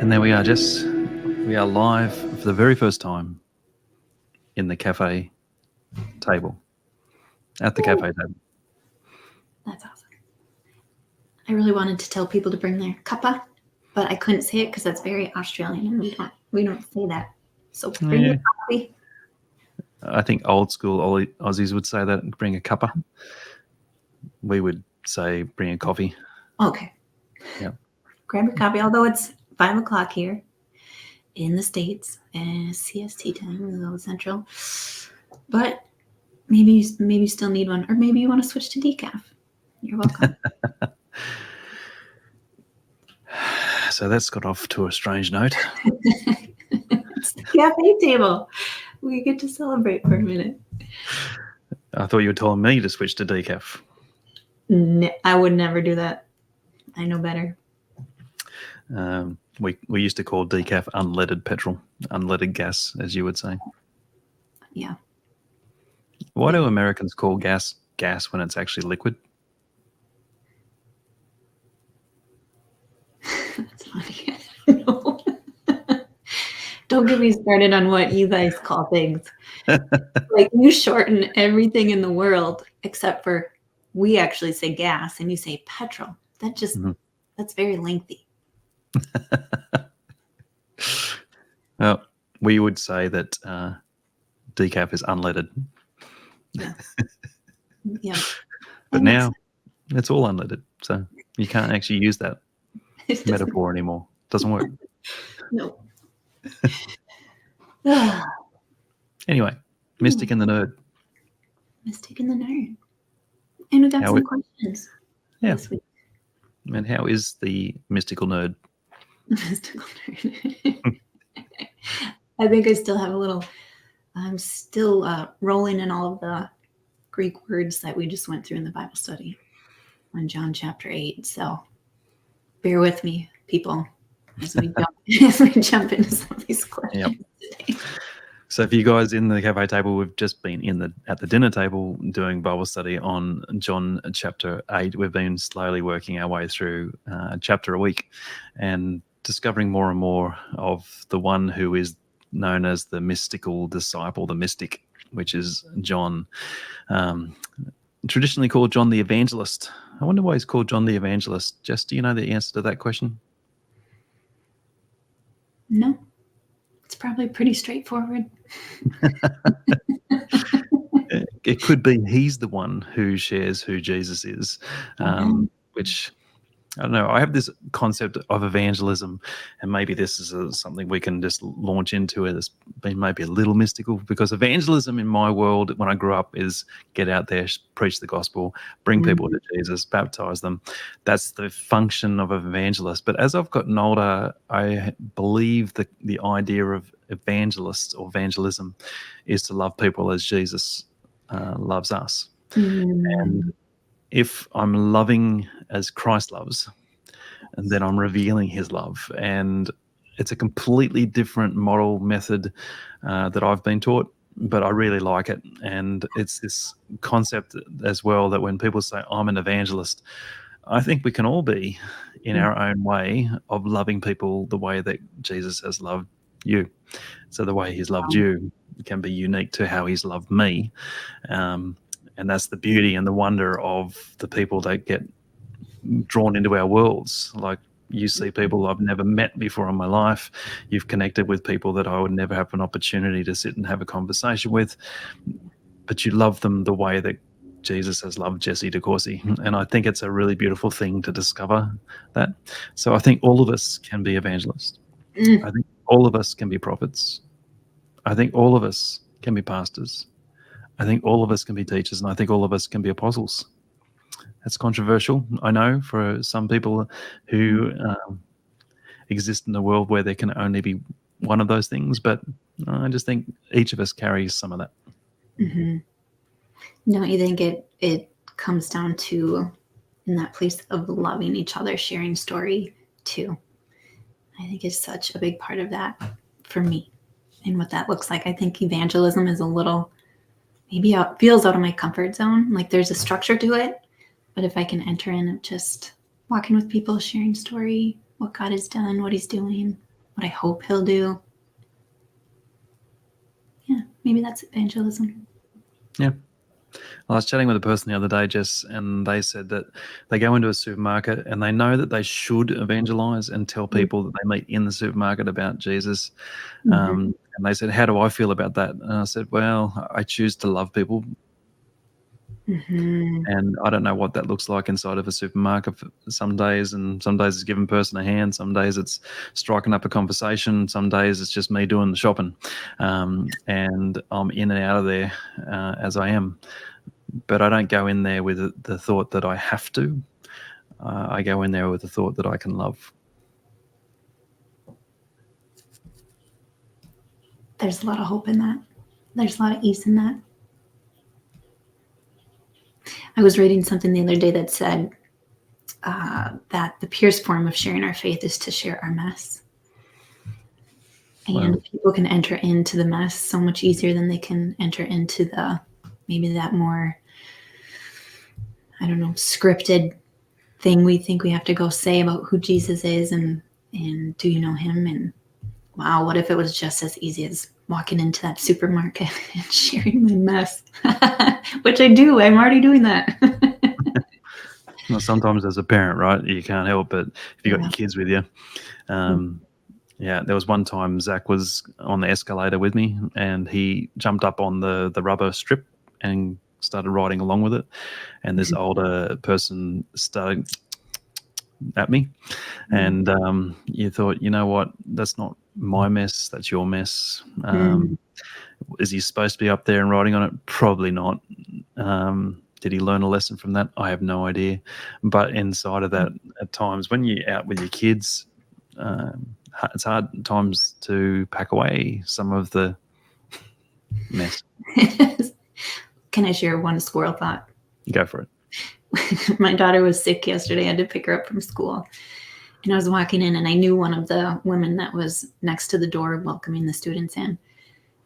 And there we are, Jess. We are live for the very first time in the cafe table. At the cafe table. That's awesome. I really wanted to tell people to bring their cuppa, but I couldn't say it because that's very Australian, and we don't say that. So bring your coffee. I think old school Aussies would say that, bring a cuppa. We would say bring a coffee. Okay. Yeah. Grab your coffee, although it's 5 o'clock here in the States and CST time, a little central. But maybe you still need one, or maybe you want to switch to decaf. You're welcome. So that's got off to a strange note. It's the cafe table. We get to celebrate for a minute. I thought you were telling me to switch to decaf. I would never do that. I know better. We used to call decaf unleaded petrol, unleaded gas, as you would say. Yeah. Why do Americans call gas when it's actually liquid? That's funny. No. Don't get me started on what you guys call things. Like, you shorten everything in the world except for, we actually say gas and you say petrol. That just, that's very lengthy. Well, we would say that decaf is unleaded. Yeah. Yeah. But now it's all unleaded. So you can't actually use that metaphor anymore. It doesn't work. No. Anyway, Mystic and the Nerd. Mystic and the Nerd. And we got some questions. Yeah. This week. And how is the mystical nerd? Mystical nerd. I think I still have I'm still rolling in all of the Greek words that we just went through in the Bible study on John chapter 8. So bear with me, people, as we jump into some of these questions today. So if you guys in the cafe table, we've just been at the dinner table doing Bible study on John chapter 8. We've been slowly working our way through a chapter a week and discovering more and more of the one who is known as the mystical disciple, the mystic, which is John, traditionally called John the Evangelist. I wonder why he's called John the Evangelist. Jess, do you know the answer to that question? No. It's probably pretty straightforward. It could be he's the one who shares who Jesus is, which, I don't know. I have this concept of evangelism, and maybe this is something we can just launch into. It's been maybe a little mystical, because evangelism in my world, when I grew up, is get out there, preach the gospel, bring people to Jesus, baptize them. That's the function of an evangelist. But as I've gotten older, I believe the idea of evangelist or evangelism is to love people as Jesus loves us. And if I'm loving as Christ loves, and then I'm revealing his love. And it's a completely different model method that I've been taught, but I really like it. And it's this concept as well that when people say, I'm an evangelist, I think we can all be in our own way of loving people the way that Jesus has loved you. So the way he's loved you can be unique to how he's loved me. And that's the beauty and the wonder of the people that get drawn into our worlds. Like, you see people I've never met before in my life. You've connected with people that I would never have an opportunity to sit and have a conversation with, but you love them the way that Jesus has loved Jessie DeCorsey. And I think it's a really beautiful thing to discover that. So I think all of us can be evangelists. I think all of us can be prophets. I think all of us can be pastors. I think all of us can be teachers, and I think all of us can be apostles. That's controversial, I know, for some people who exist in a world where there can only be one of those things, but I just think each of us carries some of that. Don't you think it comes down to, in that place of loving each other, sharing story too? I think it's such a big part of that for me, and what that looks like. I think evangelism is a little, maybe it feels out of my comfort zone. Like, there's a structure to it, But if I can enter in of just walking with people, sharing story, what God has done, what he's doing, what I hope he'll do. Yeah, maybe that's evangelism. Yeah. I was chatting with a person the other day, Jess, and they said that they go into a supermarket and they know that they should evangelize and tell people that they meet in the supermarket about Jesus. And they said, how do I feel about that? And I said, well, I choose to love people. And I don't know what that looks like inside of a supermarket some days, and some days it's giving person a hand, some days it's striking up a conversation, some days it's just me doing the shopping, and I'm in and out of there as I am. But I don't go in there with the thought that I have to. I go in there with the thought that I can love. There's a lot of hope in that. There's a lot of ease in that. I was reading something the other day that said that the purest form of sharing our faith is to share our mess. And people can enter into the mess so much easier than they can enter into the, maybe that more, I don't know, scripted thing we think we have to go say about who Jesus is and do you know him? And wow, what if it was just as easy as walking into that supermarket and sharing my mess? Which I do. I'm already doing that. Well, sometimes as a parent, right, you can't help but if you've got your kids with you. Yeah, there was one time Zach was on the escalator with me and he jumped up on the rubber strip and started riding along with it. And this older person started at me. And you thought, you know what, that's not my mess, that's your mess. Is he supposed to be up there and riding on it? Probably not. Did he learn a lesson from that? I have no idea. But inside of that, at times when you're out with your kids, it's hard at times to pack away some of the mess. Can I share one squirrel thought? Go for it. My daughter was sick yesterday. I had to pick her up from school. And I was walking in and I knew one of the women that was next to the door welcoming the students in.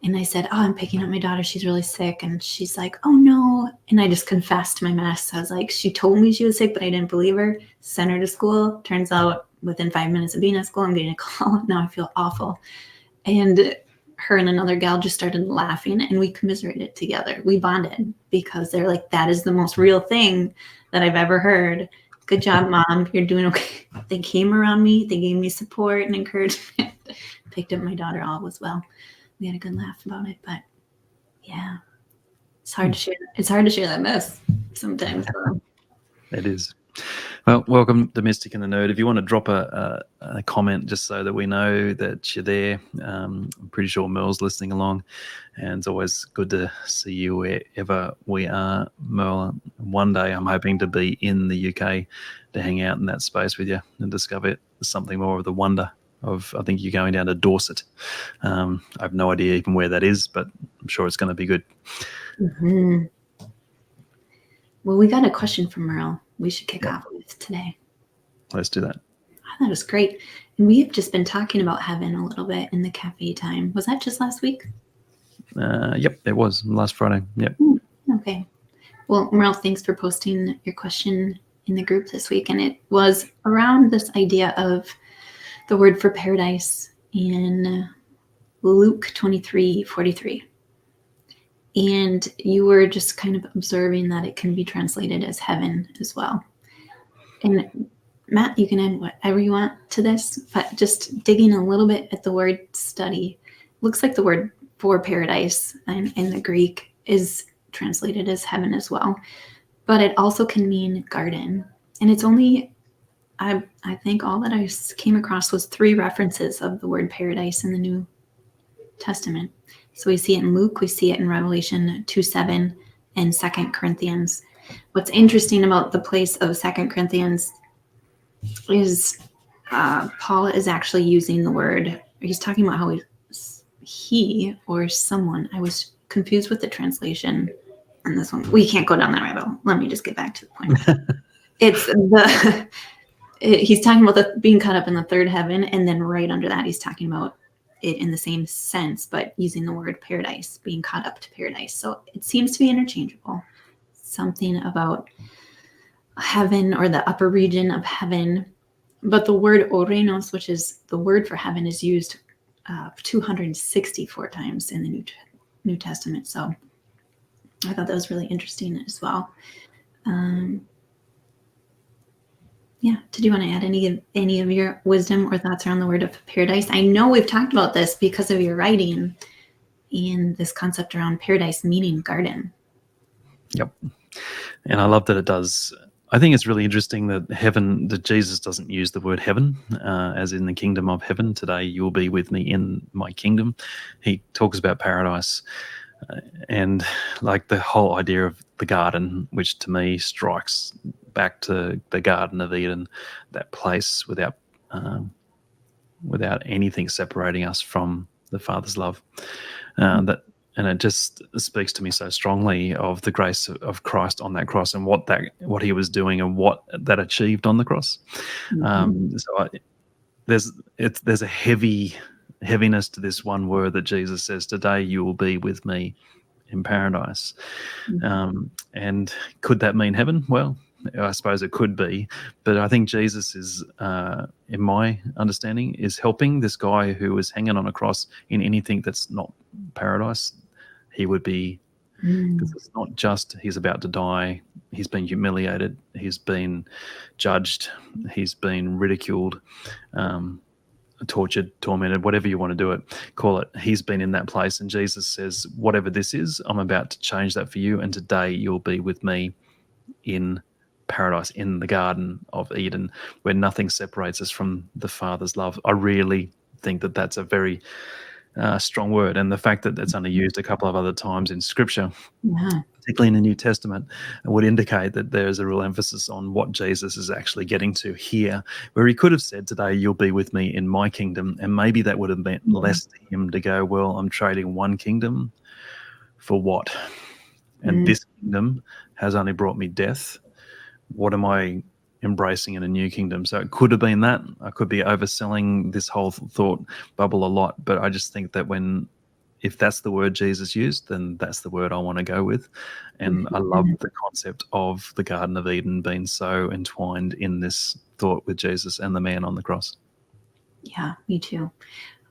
And I said, oh, I'm picking up my daughter. She's really sick. And she's like, oh, no. And I just confessed my mess. I was like, she told me she was sick, but I didn't believe her. Sent her to school. Turns out within 5 minutes of being at school, I'm getting a call. Now I feel awful. And her and another gal just started laughing and we commiserated together. We bonded because they're like, that is the most real thing that I've ever heard. Good job, Mom. You're doing okay. They came around me. They gave me support and encouragement. Picked up my daughter. All was well. We had a good laugh about it, but yeah, it's hard to share. It's hard to share that mess sometimes. It is. Well, welcome to Mystic and the Nerd. If you want to drop a comment just so that we know that you're there, I'm pretty sure Merle's listening along, and it's always good to see you wherever we are, Merle. One day I'm hoping to be in the UK to hang out in that space with you and discover something more of the wonder of, I think you're going down to Dorset. I have no idea even where that is, but I'm sure it's going to be good. Well, we got a question from Merle we should kick off with today. Let's do that. Oh, that was great. And we have just been talking about heaven a little bit in the cafe time. Was that just last week? Yep, it was last Friday. Yep. Okay. Well, Merle, thanks for posting your question in the group this week. And it was around this idea of the word for paradise in Luke 23:43. And you were just kind of observing that it can be translated as heaven as well. And Matt, you can add whatever you want to this, but just digging a little bit at the word study, looks like the word for paradise in the Greek is translated as heaven as well. But it also can mean garden. And it's only, I think all that I came across was 3 references of the word paradise in the New Testament. So we see it in Luke, we see it in Revelation 2:7 and 2 Corinthians. What's interesting about the place of 2 Corinthians is Paul is actually using the word, he's talking about how he or someone, I was confused with the translation on this one. We can't go down that rabbit hole. Let me just get back to the point. He's talking about being caught up in the third heaven, and then right under that he's talking about it in the same sense, but using the word paradise, being caught up to paradise. So it seems to be interchangeable. Something about heaven or the upper region of heaven. But the word orenos, which is the word for heaven, is used 264 times in the New Testament. So I thought that was really interesting as well. Did you want to add any of your wisdom or thoughts around the word of paradise? I know we've talked about this because of your writing and this concept around paradise meaning garden. Yep. And I love that it does. I think it's really interesting that Jesus doesn't use the word heaven, as in the kingdom of heaven. Today you'll be with me in my kingdom. He talks about paradise, and like the whole idea of the garden, which to me strikes back to the Garden of Eden, that place without anything separating us from the Father's love. And it just speaks to me so strongly of the grace of Christ on that cross and what he was doing and what that achieved on the cross. There's a heaviness to this one word that Jesus says, "Today you will be with me in paradise." And could that mean heaven? Well, I suppose it could be, but I think Jesus is, in my understanding, is helping this guy who is hanging on a cross in anything that's not paradise. He would be, because it's not just he's about to die, he's been humiliated, he's been judged, he's been ridiculed, tortured, tormented, whatever you want to call it. He's been in that place, and Jesus says, whatever this is, I'm about to change that for you, and today you'll be with me in paradise, in the Garden of Eden, where nothing separates us from the Father's love. I really think that that's a very strong word, and the fact that it's only used a couple of other times in Scripture, particularly in the New Testament, would indicate that there's a real emphasis on what Jesus is actually getting to here, where he could have said, "Today you'll be with me in my kingdom," and maybe that would have meant less to him to go, "Well, I'm trading one kingdom for what? And this kingdom has only brought me death. What am I embracing in a new kingdom?" So it could have been that. I could be overselling this whole thought bubble a lot, but I just think that if that's the word Jesus used, then that's the word I want to go with. And I love the concept of the Garden of Eden being so entwined in this thought with Jesus and the man on the cross. Yeah, me too.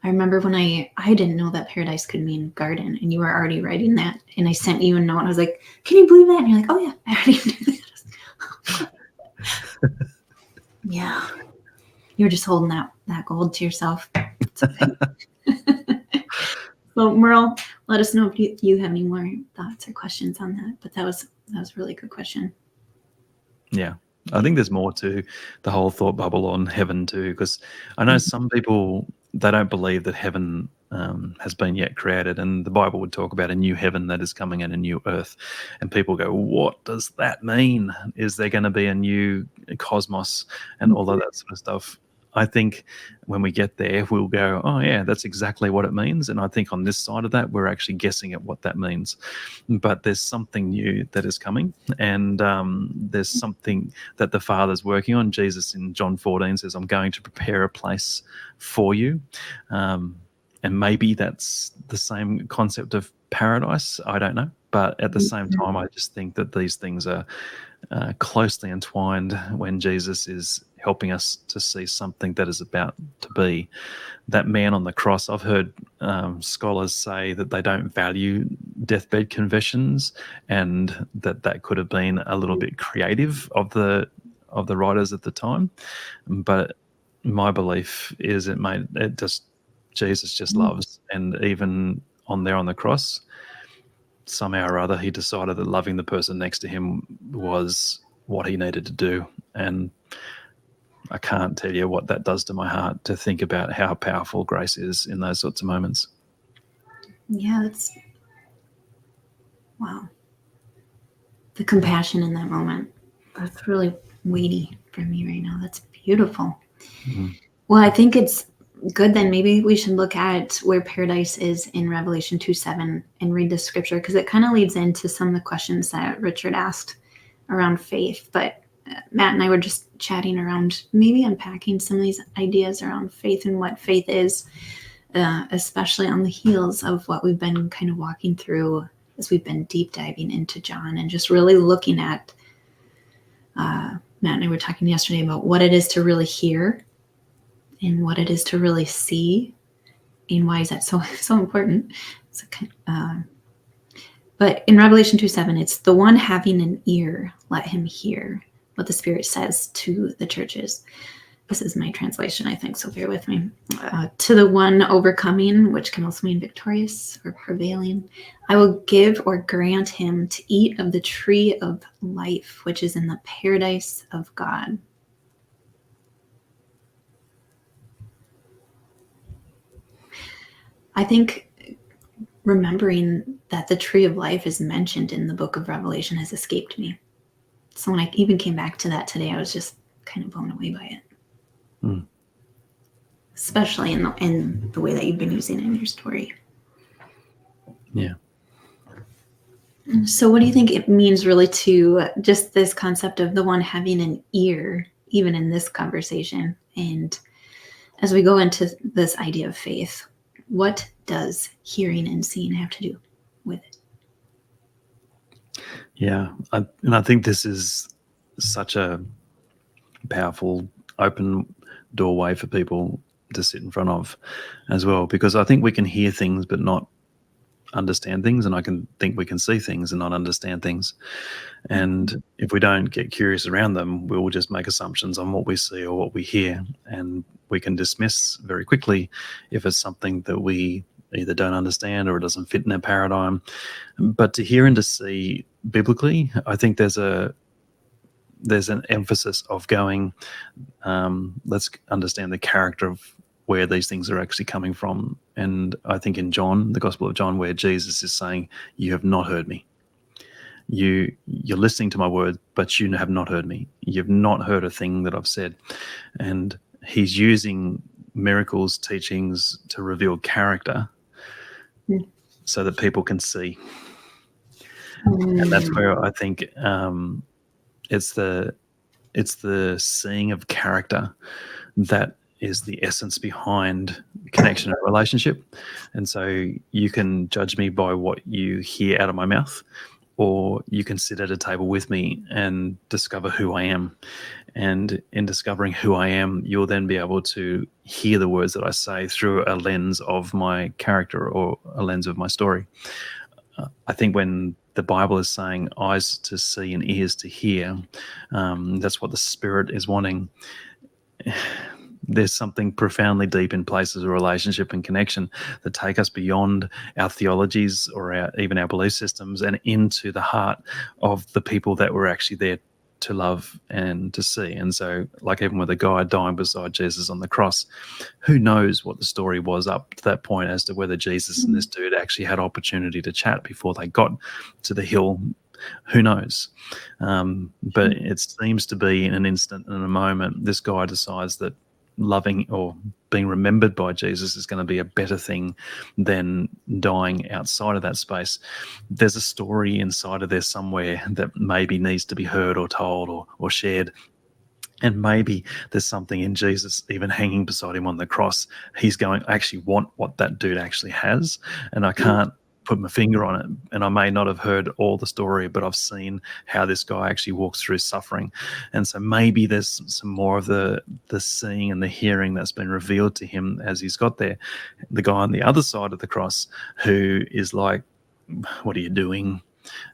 I remember when I didn't know that paradise could mean garden, and you were already writing that, and I sent you a note, and I was like, "Can you believe that?" And you're like, "Oh yeah, I already knew that." Yeah, you were just holding that gold to yourself. It's okay. Well, Merle, let us know if you have any more thoughts or questions on that. But that was a really good question. Yeah. I think there's more to the whole thought bubble on heaven too, because I know some people, they don't believe that heaven has been yet created, and the Bible would talk about a new heaven that is coming and a new earth, and people go, "What does that mean? Is there going to be a new cosmos?" and all of that sort of stuff. I think when we get there, we'll go, "Oh yeah, that's exactly what it means." And I think on this side of that, we're actually guessing at what that means. But there's something new that is coming, and there's something that the Father's working on. Jesus in John 14 says, "I'm going to prepare a place for you." And maybe that's the same concept of paradise. I don't know. But at the same time, I just think that these things are closely entwined when Jesus is helping us to see something that is about to be. That man on the cross, I've heard scholars say that they don't value deathbed confessions, and that could have been a little bit creative of the writers at the time. But my belief is Jesus just loves, and even on the cross, somehow or other, he decided that loving the person next to him was what he needed to do. And I can't tell you what that does to my heart to think about how powerful grace is in those sorts of moments. Yeah, wow. The compassion in that moment, that's really weighty for me right now. That's beautiful. Mm-hmm. Well, I think it's good then. Maybe we should look at where paradise is in Revelation 2:7 and read the scripture, because it kind of leads into some of the questions that Richard asked around faith. But Matt and I were just chatting around maybe unpacking some of these ideas around faith and what faith is, especially on the heels of what we've been kind of walking through as we've been deep diving into John and just really looking at Matt and I were talking yesterday about what it is to really hear and what it is to really see, and why is that so important. But in Revelation 2:7, it's the one having an ear, let him hear what the Spirit says to the churches. This is my translation, I think, so bear with me. To the one overcoming, which can also mean victorious or prevailing, I will give or grant him to eat of the tree of life, which is in the paradise of God. I think remembering that the tree of life is mentioned in the book of Revelation has escaped me. So when I even came back to that today, I was just kind of blown away by it. Especially in the way that you've been using it in your story. Yeah. So what do you think it means really to just this concept of the one having an ear, even in this conversation? And as we go into this idea of faith, what does hearing and seeing have to do with it? Yeah. And I think this is such a powerful open doorway for people to sit in front of as well, because I think we can hear things but not understand things, and I can think we can see things and not understand things. And if we don't get curious around them, we'll just make assumptions on what we see or what we hear, and we can dismiss very quickly if it's something that we either don't understand or it doesn't fit in our paradigm. But to hear and to see biblically, I think there's an emphasis of going, let's understand the character of where these things are actually coming from. And I think in John, the Gospel of John, where Jesus is saying, you have not heard me. You're listening to my word, but you have not heard me. You've not heard a thing that I've said. And he's using miracles, teachings to reveal character so that people can see. And that's where I think it's the seeing of character that is the essence behind connection and relationship. And so you can judge me by what you hear out of my mouth, or you can sit at a table with me and discover who I am. And in discovering who I am, you'll then be able to hear the words that I say through a lens of my character or a lens of my story. I think when the Bible is saying eyes to see and ears to hear, that's what the Spirit is wanting. There's something profoundly deep in places of relationship and connection that take us beyond our theologies or even our belief systems and into the heart of the people that we're actually there to love and to see. And so, like even with a guy dying beside Jesus on the cross, who knows what the story was up to that point as to whether Jesus and this dude actually had opportunity to chat before they got to the hill. Who knows? But it seems to be in an instant, in a moment, this guy decides that loving or being remembered by Jesus is going to be a better thing than dying outside of that space. There's a story inside of there somewhere that maybe needs to be heard or told or shared. And maybe there's something in Jesus even hanging beside him on the cross. He's going, I actually want what that dude actually has, and I can't put my finger on it. And I may not have heard all the story, but I've seen how this guy actually walks through suffering. And so maybe there's some more of the seeing and the hearing that's been revealed to him as he's got there. The guy on the other side of the cross who is like, what are you doing?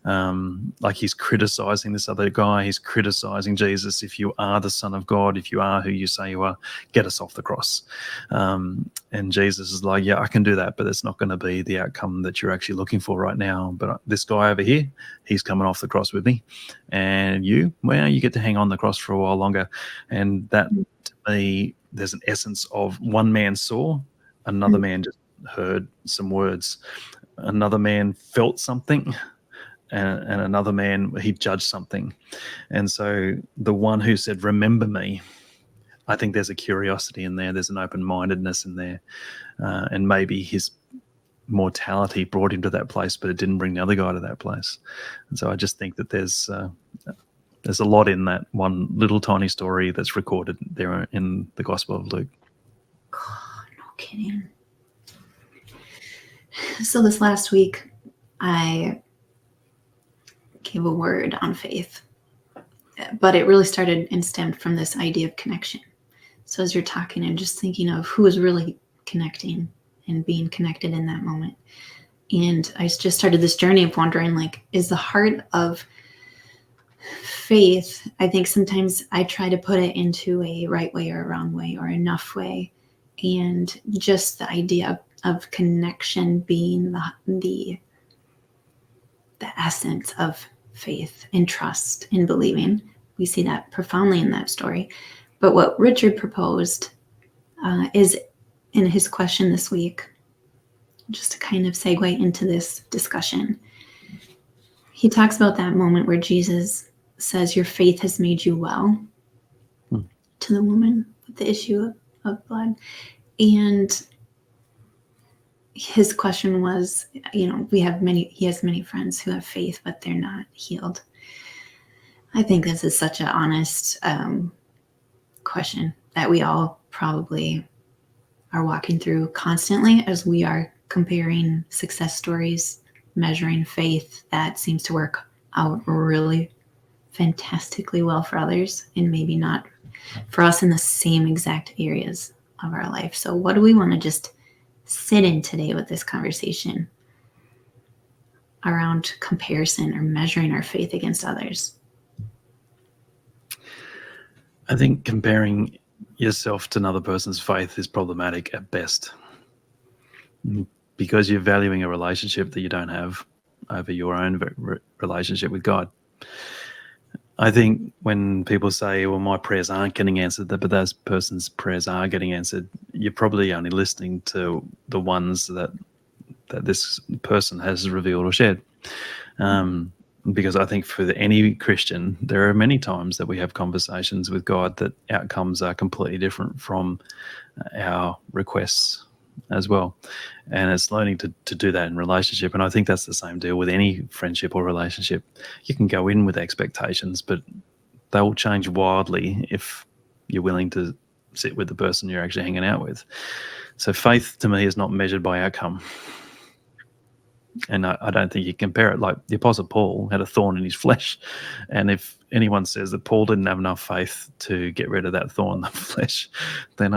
Like he's criticizing this other guy. He's criticizing Jesus. If you are the Son of God, if you are who you say you are, get us off the cross. And Jesus is like, yeah, I can do that, but it's not going to be the outcome that you're actually looking for right now. But this guy over here, he's coming off the cross with me. And you get to hang on the cross for a while longer. And that, to me, there's an essence of one man saw, another man just heard some words. Another man felt something, and another man, he judged something. And so the one who said, remember me, I think there's a curiosity in there. There's an open-mindedness in there. And maybe his mortality brought him to that place, but it didn't bring the other guy to that place. And so I just think that there's a lot in that one little tiny story that's recorded there in the Gospel of Luke. God, no kidding. So this last week, I gave a word on faith. but it really started and stemmed from this idea of connection. So as you're talking and just thinking of who is really connecting and being connected in that moment. And I just started this journey of wondering, like, is the heart of faith, I think sometimes I try to put it into a right way or a wrong way or enough way. And just the idea of connection being the essence of faith and trust and believing. We see that profoundly in that story. But what Richard proposed is in his question this week, just to kind of segue into this discussion. He talks about that moment where Jesus says, your faith has made you well, to the woman with the issue of blood. And his question was, he has many friends who have faith, but they're not healed. I think this is such an honest question that we all probably are walking through constantly as we are comparing success stories, measuring faith that seems to work out really fantastically well for others and maybe not for us in the same exact areas of our life. So what do we want to just sit in today with this conversation around comparison or measuring our faith against others? I think comparing yourself to another person's faith is problematic at best, because you're valuing a relationship that you don't have over your own relationship with God. I think when people say, well, my prayers aren't getting answered, but that person's prayers are getting answered, you're probably only listening to the ones that this person has revealed or shared. Because I think for any Christian, there are many times that we have conversations with God that outcomes are completely different from our requests as well. And it's learning to do that in relationship. And I think that's the same deal with any friendship or relationship. You can go in with expectations, but they will change wildly if you're willing to sit with the person you're actually hanging out with. So faith to me is not measured by outcome. And I don't think you compare it. Like the Apostle Paul had a thorn in his flesh. And if anyone says that Paul didn't have enough faith to get rid of that thorn in the flesh, then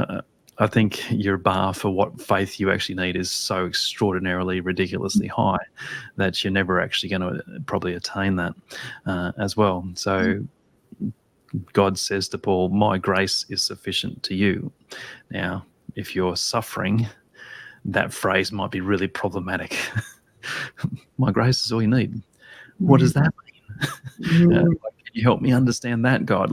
I think your bar for what faith you actually need is so extraordinarily, ridiculously high that you're never actually going to probably attain that as well. So God says to Paul, my grace is sufficient to you. Now, if you're suffering, that phrase might be really problematic. My grace is all you need. What does that mean? Can you help me understand that, God?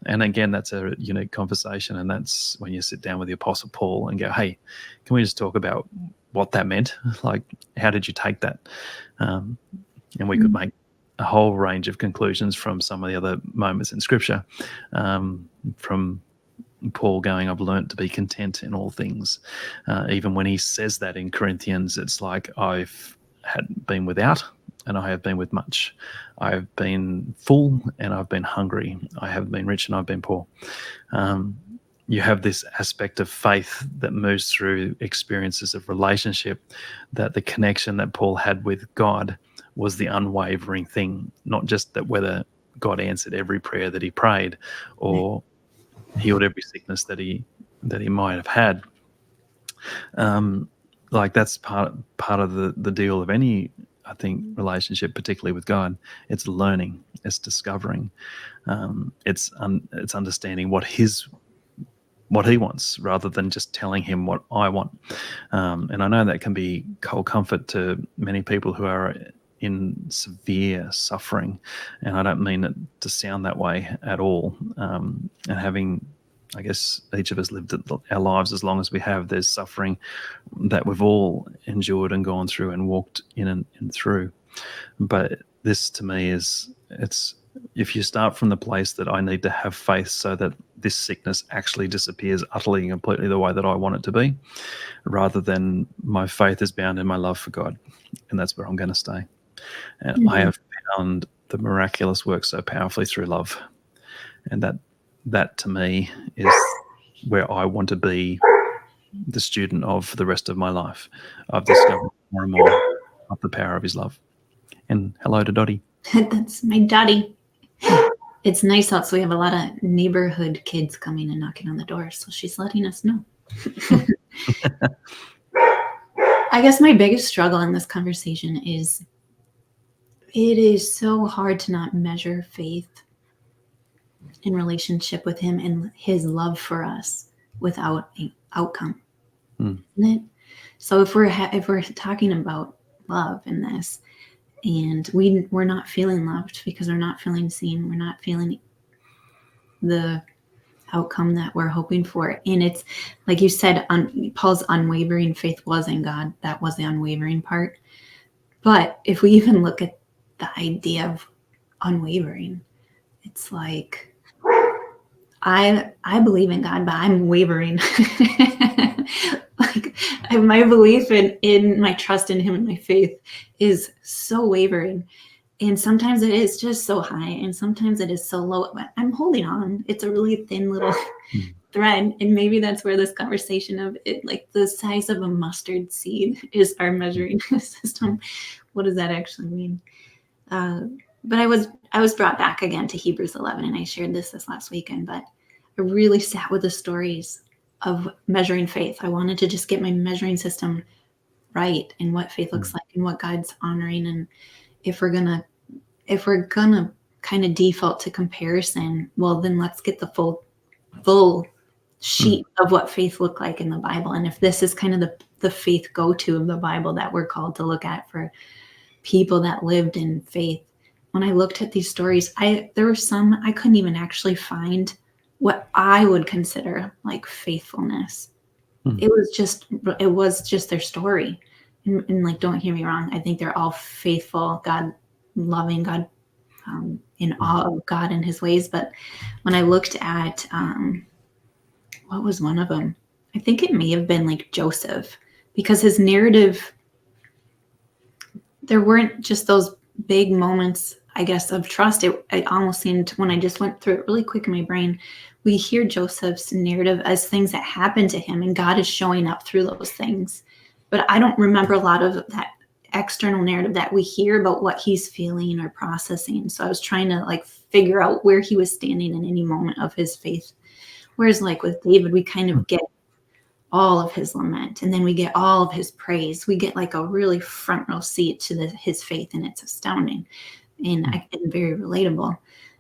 And again, that's a unique conversation. And that's when you sit down with the Apostle Paul and go, hey, can we just talk about what that meant? Like, how did you take that? And we could make a whole range of conclusions from some of the other moments in Scripture, from Paul going, I've learned to be content in all things. Even when he says that in Corinthians, it's like, I've had been without and I have been with much. I have been full and I've been hungry. I have been rich and I've been poor. You have this aspect of faith that moves through experiences of relationship, that the connection that Paul had with God was the unwavering thing, not just that whether God answered every prayer that he prayed or healed every sickness that he might have had. Like that's part of the deal of any, I think, relationship, particularly with God. It's learning, it's discovering, it's understanding what he wants rather than just telling him what I want. And I know that can be cold comfort to many people who are in severe suffering, and I don't mean it to sound that way at all. And having, I guess, each of us lived our lives as long as we have, there's suffering that we've all endured and gone through and walked in and through. But this to me it's if you start from the place that I need to have faith so that this sickness actually disappears utterly and completely the way that I want it to be, rather than my faith is bound in my love for God, and that's where I'm going to stay. And I have found the miraculous work so powerfully through love, and that to me is where I want to be the student of for the rest of my life. I've discovered more and more of the power of his love. And hello to Dottie. That's my Dottie. it's nice out, so we have a lot of neighborhood kids coming and knocking on the door, so she's letting us know. I guess my biggest struggle in this conversation is it is so hard to not measure faith in relationship with him and his love for us without an outcome. Isn't it? So if we're talking about love in this, and we're not feeling loved because we're not feeling seen, we're not feeling the outcome that we're hoping for, and it's like you said, Paul's unwavering faith was in God. That was the unwavering part. But if we even look at the idea of unwavering, it's like I believe in God, but I'm wavering. Like my belief in my trust in him and my faith is so wavering. And sometimes it is just so high and sometimes it is so low. But I'm holding on. It's a really thin little thread. And maybe that's where this conversation of it, like the size of a mustard seed, is our measuring system. What does that actually mean? But I was brought back again to Hebrews 11, and I shared this last weekend, but I really sat with the stories of measuring faith. I wanted to just get my measuring system right and what faith looks like and what God's honoring. And if we're gonna kind of default to comparison, well, then let's get the full sheet of what faith looked like in the Bible. And if this is kind of the faith go-to of the Bible that we're called to look at for people that lived in faith, when I looked at these stories, there were some I couldn't even actually find what I would consider like faithfulness. It was just their story. And like, don't hear me wrong, I think they're all faithful, God loving, God in awe of God and his ways. But when I looked at what was one of them? I think it may have been like Joseph, because his narrative, there weren't just those big moments, I guess, of trust. It almost seemed, when I just went through it really quick in my brain, we hear Joseph's narrative as things that happened to him, and God is showing up through those things. But I don't remember a lot of that external narrative that we hear about what he's feeling or processing. So I was trying to like figure out where he was standing in any moment of his faith. Whereas like with David, we kind of get all of his lament, and then we get all of his praise. We get like a really front row seat to his faith, and it's astounding and very relatable.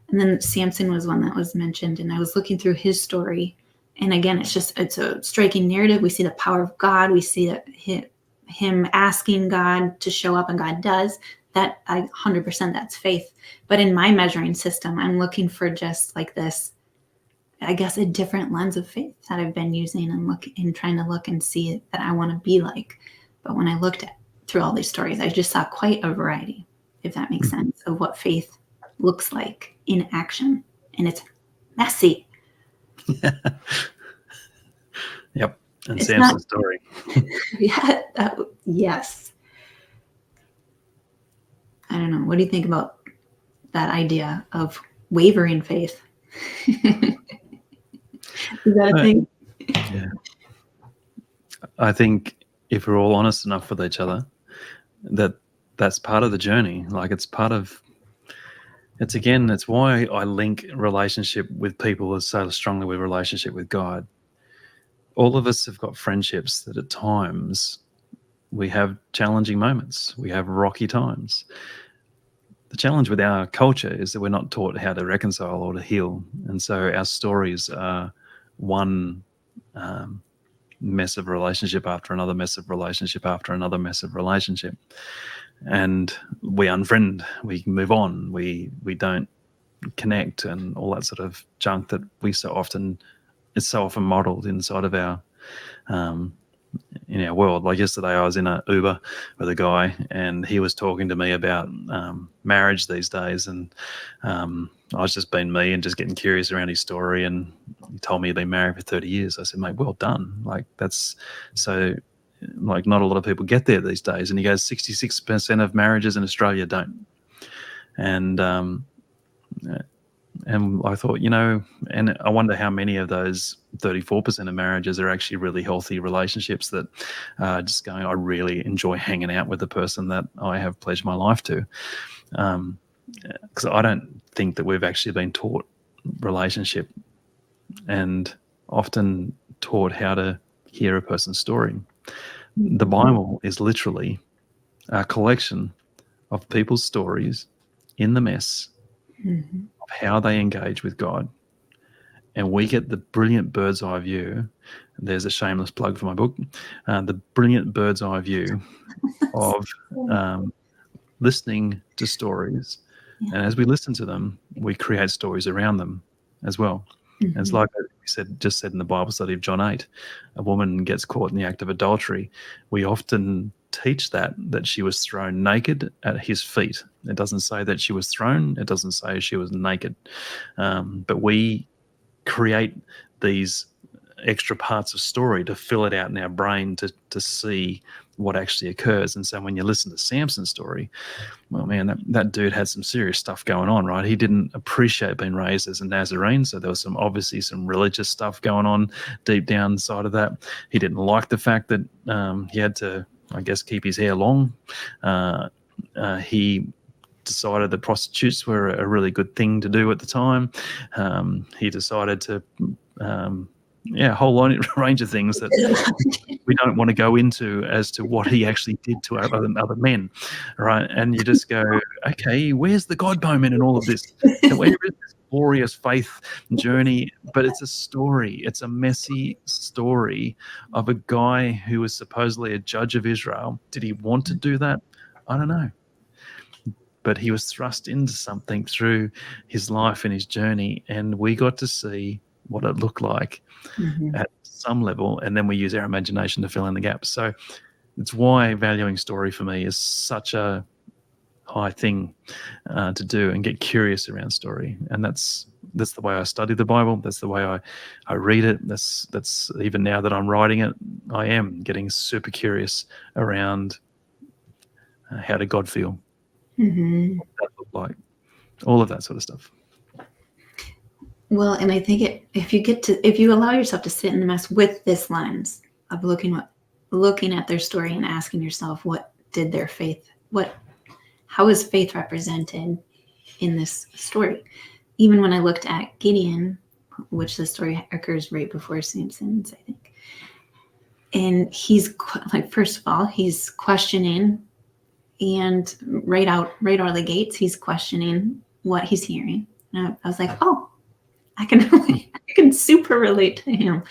And then Samson was one that was mentioned, and I was looking through his story, and again, it's a striking narrative. We see the power of God. We see that him asking God to show up, and God does that. 100% that's faith. But in my measuring system, I'm looking for just like this, I guess, a different lens of faith that I've been using and trying to look and see that I want to be like. But when I looked through all these stories, I just saw quite a variety, if that makes sense, of what faith looks like in action. And it's messy. Yep. And it's Samson's story. Yeah. Yes. I don't know. What do you think about that idea of wavering faith? Is that a thing? Yeah. I think if we're all honest enough with each other, that's part of the journey. Like it's why I link relationship with people as so strongly with relationship with God. All of us have got friendships that at times we have challenging moments. We have rocky times. The challenge with our culture is that we're not taught how to reconcile or to heal. And so our stories are one mess of relationship after another mess of relationship after another mess of relationship. And we unfriend, we move on, we don't connect, and all that sort of junk that is so often modeled inside of our in our world. Like yesterday I was in an Uber with a guy, and he was talking to me about marriage these days, and I was just being me and just getting curious around his story, and he told me he'd been married for 30 years. I said, mate, well done. Like that's so, like not a lot of people get there these days. And he goes, 66% of marriages in Australia don't. And I thought, and I wonder how many of those 34% of marriages are actually really healthy relationships that are just going, I really enjoy hanging out with the person that I have pledged my life to. because I don't think that we've actually been taught relationship and often taught how to hear a person's story. The Bible is literally a collection of people's stories in the mess of how they engage with God. And we get the brilliant bird's eye view. There's a shameless plug for my book. The brilliant bird's eye view of listening to stories. Yeah. And as we listen to them, we create stories around them as well. And it's like we just said in the Bible study of John 8, a woman gets caught in the act of adultery. We often teach that she was thrown naked at his feet. It doesn't say that she was thrown. It doesn't say she was naked. But we create these extra parts of story to fill it out in our brain to see what actually occurs. And so when you listen to Samson's story, well, man, that dude had some serious stuff going on, right? He didn't appreciate being raised as a Nazarene, so there was obviously some religious stuff going on deep down inside of that. He didn't like the fact that he had to, I guess, keep his hair long. He decided that prostitutes were a really good thing to do at the time. He decided to a whole range of things that we don't want to go into as to what he actually did to other men, right? And you just go, okay, where's the God moment in all of this? And where is this glorious faith journey? But it's a story. It's a messy story of a guy who was supposedly a judge of Israel. Did he want to do that? I don't know. But he was thrust into something through his life and his journey, and we got to see what it looked like at some level, and then we use our imagination to fill in the gaps. So it's why valuing story for me is such a high thing to do, and get curious around story. And that's the way I study the Bible. That's the way I read it. That's even now that I'm writing it, I am getting super curious around how did God feel? What did that look like? All of that sort of stuff. Well, and I think if you allow yourself to sit in the mess with this lens of looking at their story and asking yourself, how is faith represented in this story? Even when I looked at Gideon, which the story occurs right before Samson's, I think, and he's like, first of all, he's questioning, and right out of the gates, he's questioning what he's hearing. And I was like, oh, I can super relate to him.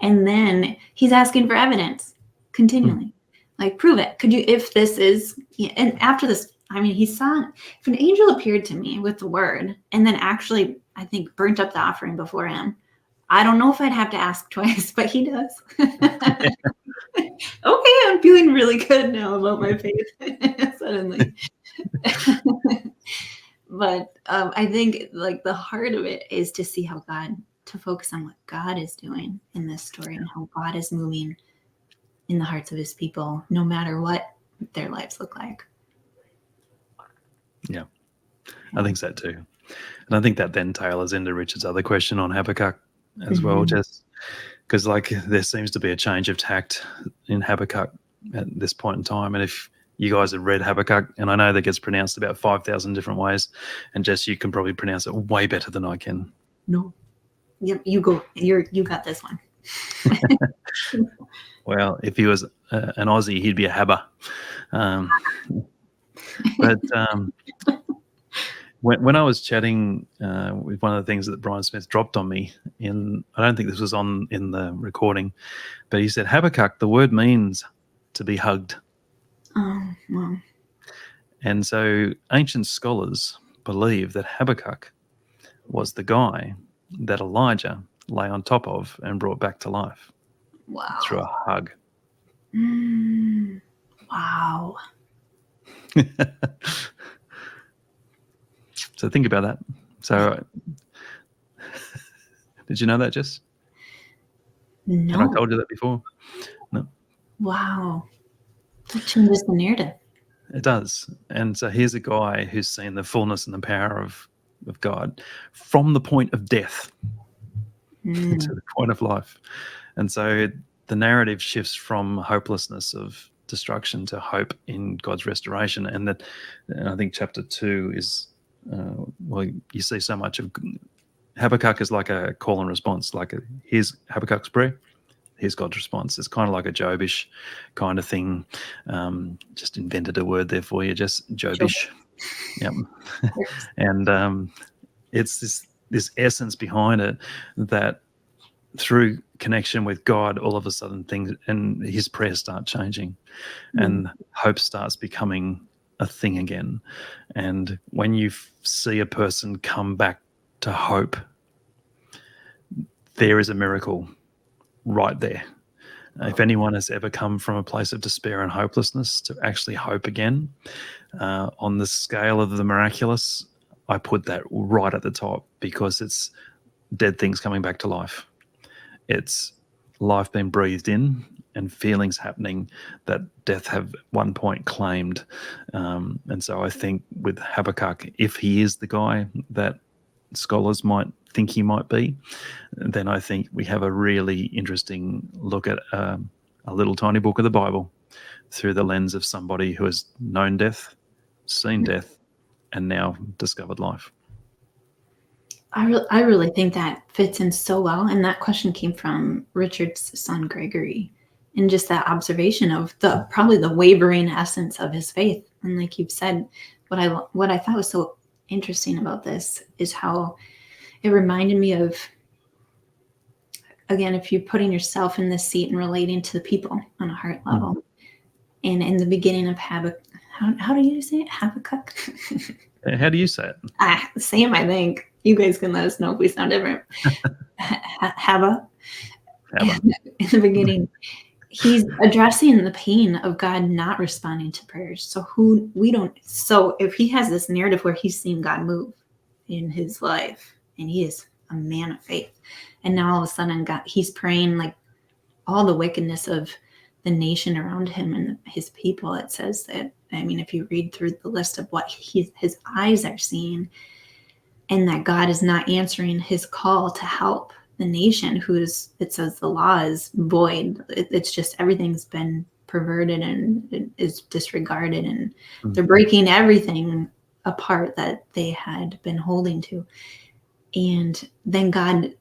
And then he's asking for evidence continually. Like, prove it. Could you, if this is, and after this, I mean, he saw, if an angel appeared to me with the word and then actually, I think, burnt up the offering before him, I don't know if I'd have to ask twice, but he does. Okay, I'm feeling really good now about my faith suddenly. But I think like the heart of it is to see to focus on what God is doing in this story and how God is moving in the hearts of his people, no matter what their lives look like. Yeah, I think so too. And I think that then tailors into Richard's other question on Habakkuk as well, Jess, because like there seems to be a change of tact in Habakkuk at this point in time. And if you guys have read Habakkuk, and I know that gets pronounced about 5,000 different ways, and Jess, you can probably pronounce it way better than I can. No. Yep, you go. You got this one. Well, if he was an Aussie, he'd be a Habba. But when I was chatting with one of the things that Brian Smith dropped on me I don't think this was in the recording, but he said, Habakkuk, the word means to be hugged. Oh, wow. And so ancient scholars believe that Habakkuk was the guy that Elijah lay on top of and brought back to life. Wow. Through a hug. Wow. So think about that. So did you know that, Jess? No. Have I told you that before? No. Wow. That changes the narrative. It does. And so here's a guy who's seen the fullness and the power of God from the point of death to the point of life. And so the narrative shifts from hopelessness of destruction to hope in God's restoration. And I think chapter 2 is well, you see so much of Habakkuk is like a call and response. Like here's Habakkuk's prayer, here's God's response. It's kind of like a Jobish kind of thing. Just invented a word there for you, just Jobish. Yep. And it's this essence behind it that through connection with God, all of a sudden things and his prayers start changing, and hope starts becoming a thing again. And when you see a person come back to hope, there is a miracle right there. If anyone has ever come from a place of despair and hopelessness to actually hope again, on the scale of the miraculous, I put that right at the top, because it's dead things coming back to life. It's life being breathed in and feelings happening that death have at one point claimed. And so I think with Habakkuk, if he is the guy that scholars might think he might be, then I think we have a really interesting look at a little tiny book of the Bible through the lens of somebody who has known death, seen death, and now discovered life. I really think that fits in so well. And that question came from Richard's son, Gregory, and just that observation of probably the wavering essence of his faith. And like you've said, what I thought was so interesting about this is how it reminded me of, again, if you're putting yourself in this seat and relating to the people on a heart level. And in the beginning of Habakkuk, how do you say it? Habakkuk? How do you say it? Same, I think. You guys can let us know if we sound different. Habac. In the beginning, he's addressing the pain of God not responding to prayers. So if he has this narrative where he's seen God move in his life, and he is a man of faith, and now all of a sudden he's praying like all the wickedness of the nation around him and his people. It says that, I mean, if you read through the list of what his eyes are seeing, and that God is not answering his call to help the nation, it says the law is void. It's just everything's been perverted and it is disregarded, and they're breaking everything apart that they had been holding to. And then God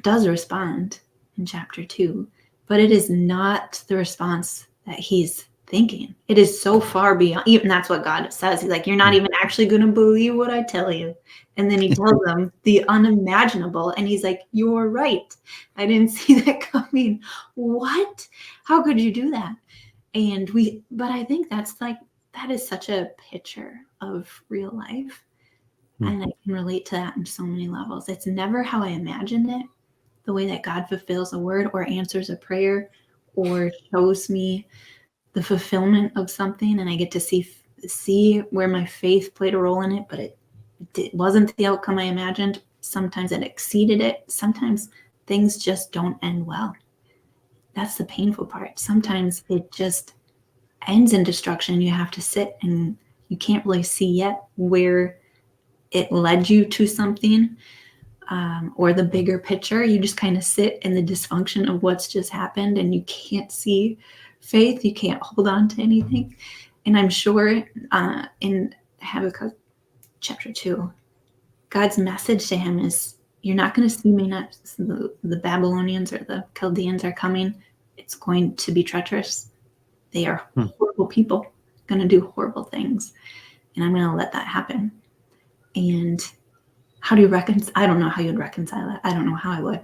does respond in chapter 2, but it is not the response that he's thinking. It is so far beyond, even that's what God says. He's like, you're not even actually going to believe what I tell you. And then he tells them the unimaginable. And he's like, you're right. I didn't see that coming. What? How could you do that? But I think that is such a picture of real life. And I can relate to that in so many levels. It's never how I imagined it, the way that God fulfills a word or answers a prayer or shows me the fulfillment of something, and I get to see where my faith played a role in it, but it wasn't the outcome I imagined. Sometimes it exceeded it. Sometimes things just don't end well. That's the painful part. Sometimes it just ends in destruction. You have to sit and you can't really see yet where it led you to something, or the bigger picture. You just kind of sit in the dysfunction of what's just happened, and you can't see faith. You can't hold on to anything. And I'm sure in Habakkuk chapter 2, God's message to him is, you're not going to see me next. The Babylonians or the Chaldeans are coming. It's going to be treacherous. They are horrible people, going to do horrible things. And I'm going to let that happen. And how do you reconcile? I don't know how you'd reconcile that. I don't know how I would.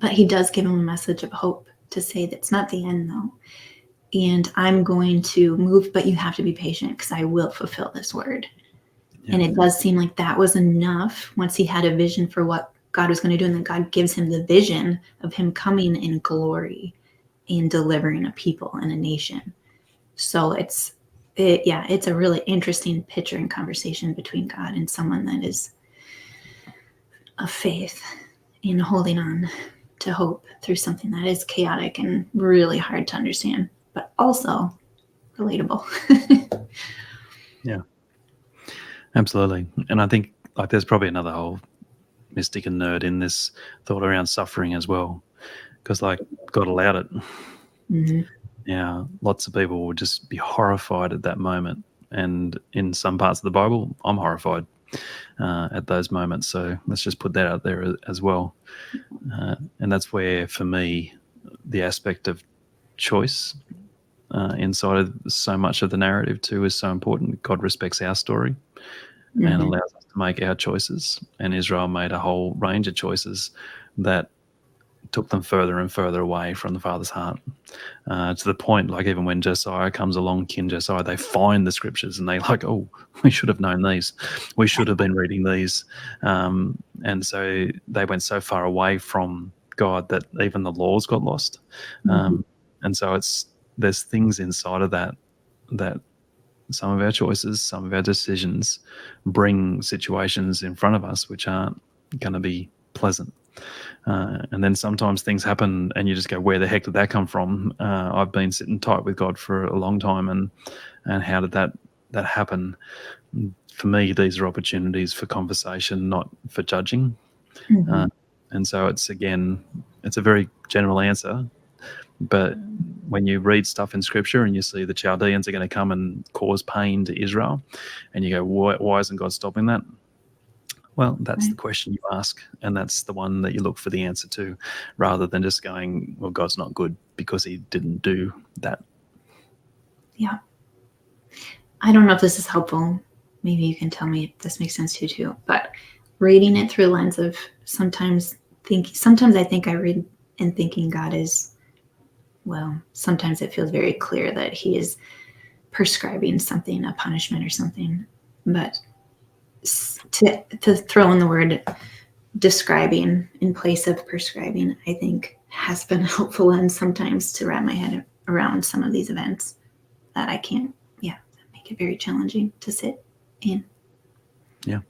But he does give him a message of hope to say that's not the end, though. And I'm going to move, but you have to be patient because I will fulfill this word. Yeah. And it does seem like that was enough once he had a vision for what God was going to do. And then God gives him the vision of him coming in glory and delivering a people and a nation. So it's a really interesting picture and conversation between God and someone that is of faith in holding on to hope through something that is chaotic and really hard to understand, but also relatable. Yeah, absolutely. And I think there's probably another whole mystic and nerd in this thought around suffering as well, because God allowed it. Mm-hmm. Yeah, lots of people will just be horrified at that moment. And in some parts of the Bible, I'm horrified at those moments. So let's just put that out there as well. And that's where, for me, the aspect of choice inside of so much of the narrative too is so important. God respects our story and allows us to make our choices. And Israel made a whole range of choices that took them further and further away from the Father's heart, to the point, like even when Josiah comes along, King Josiah, they find the scriptures and they like, oh, we should have known these. We should have been reading these. And so they went so far away from God that even the laws got lost. And so there's things inside of that some of our choices, some of our decisions bring situations in front of us which aren't going to be pleasant. And then sometimes things happen and you just go, where the heck did that come from? I've been sitting tight with God for a long time, and how did that happen? For me, these are opportunities for conversation, not for judging. And so it's a very general answer, but when you read stuff in scripture and you see the Chaldeans are going to come and cause pain to Israel, and you go, why isn't God stopping that? Well, that's the question you ask, and that's the one that you look for the answer to, rather than just going, well, God's not good because he didn't do that. Yeah. I don't know if this is helpful. Maybe you can tell me if this makes sense to you too. But reading it through the lens of sometimes I think I read and thinking God is, well, sometimes it feels very clear that he is prescribing something, a punishment or something. But to throw in the word describing in place of prescribing, I think has been helpful, and sometimes to wrap my head around some of these events that I can't, make it very challenging to sit in. Yeah.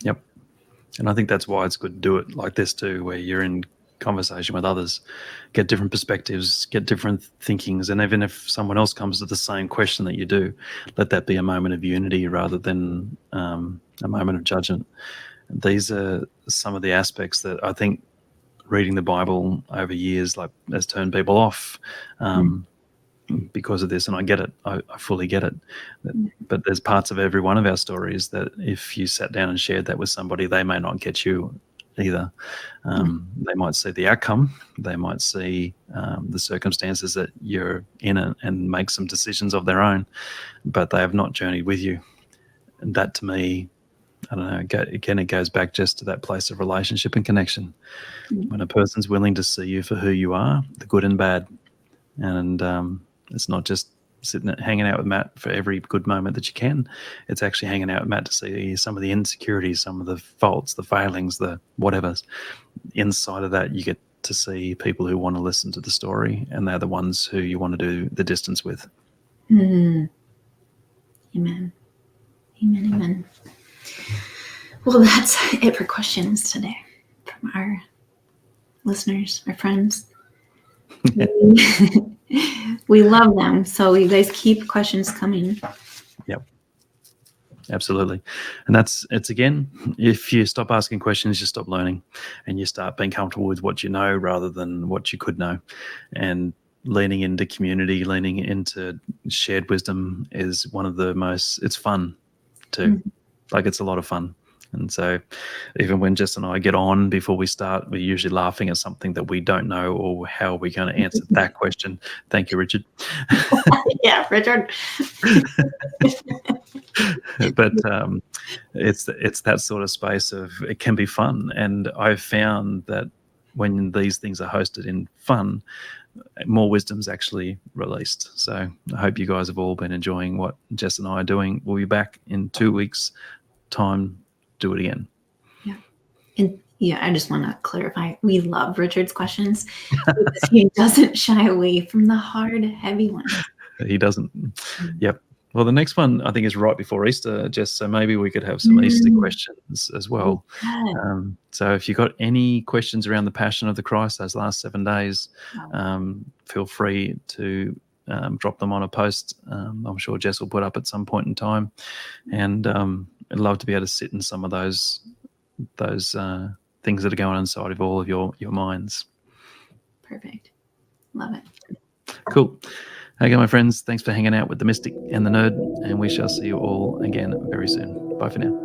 Yep. And I think that's why it's good to do it like this too, where you're in conversation with others, get different perspectives, get different thinkings. And even if someone else comes to the same question that you do, let that be a moment of unity rather than a moment of judgment. These are some of the aspects that I think reading the Bible over years has turned people off because of this. And I get it. I fully get it. But there's parts of every one of our stories that if you sat down and shared that with somebody, they may not get you either. They might see the outcome. They might see the circumstances that you're in and make some decisions of their own, but they have not journeyed with you. And that, to me, I don't know, again, it goes back just to that place of relationship and connection. When a person's willing to see you for who you are, the good and bad, and it's not just hanging out with Matt for every good moment that you can. It's actually hanging out with Matt to see some of the insecurities, some of the faults, the failings, the whatever's inside of that. You get to see people who want to listen to the story, and they're the ones who you want to do the distance with. Amen. Amen. Amen. Well, that's it for questions today from our listeners, our friends. We love them. So you guys keep questions coming. Yep. Absolutely. And it's again, if you stop asking questions, you stop learning, and you start being comfortable with what you know rather than what you could know. And leaning into community, leaning into shared wisdom is one of the most, it's fun too. Like, it's a lot of fun. And so even when Jess and I get on before we start, we're usually laughing at something that we don't know or how we're going to answer that question. Thank you, Richard. Yeah, Richard. But it's that sort of space of, it can be fun. And I've found that when these things are hosted in fun, more wisdom's actually released. So I hope you guys have all been enjoying what Jess and I are doing. We'll be back in 2 weeks' time. Do it again. Yeah. And I just want to clarify, we love Richard's questions because he doesn't shy away from the hard, heavy ones. He doesn't. Yep. Well, the next one I think is right before Easter, Jess, so maybe we could have some Easter questions as well. So if you've got any questions around the Passion of the Christ, those last 7 days, feel free to drop them on a post. I'm sure Jess will put up at some point in time. And I'd love to be able to sit in some of those things that are going on inside of all of your minds. Perfect. Love it. Cool. Okay, my friends, thanks for hanging out with the Mystic and the Nerd, and we shall see you all again very soon. Bye for now.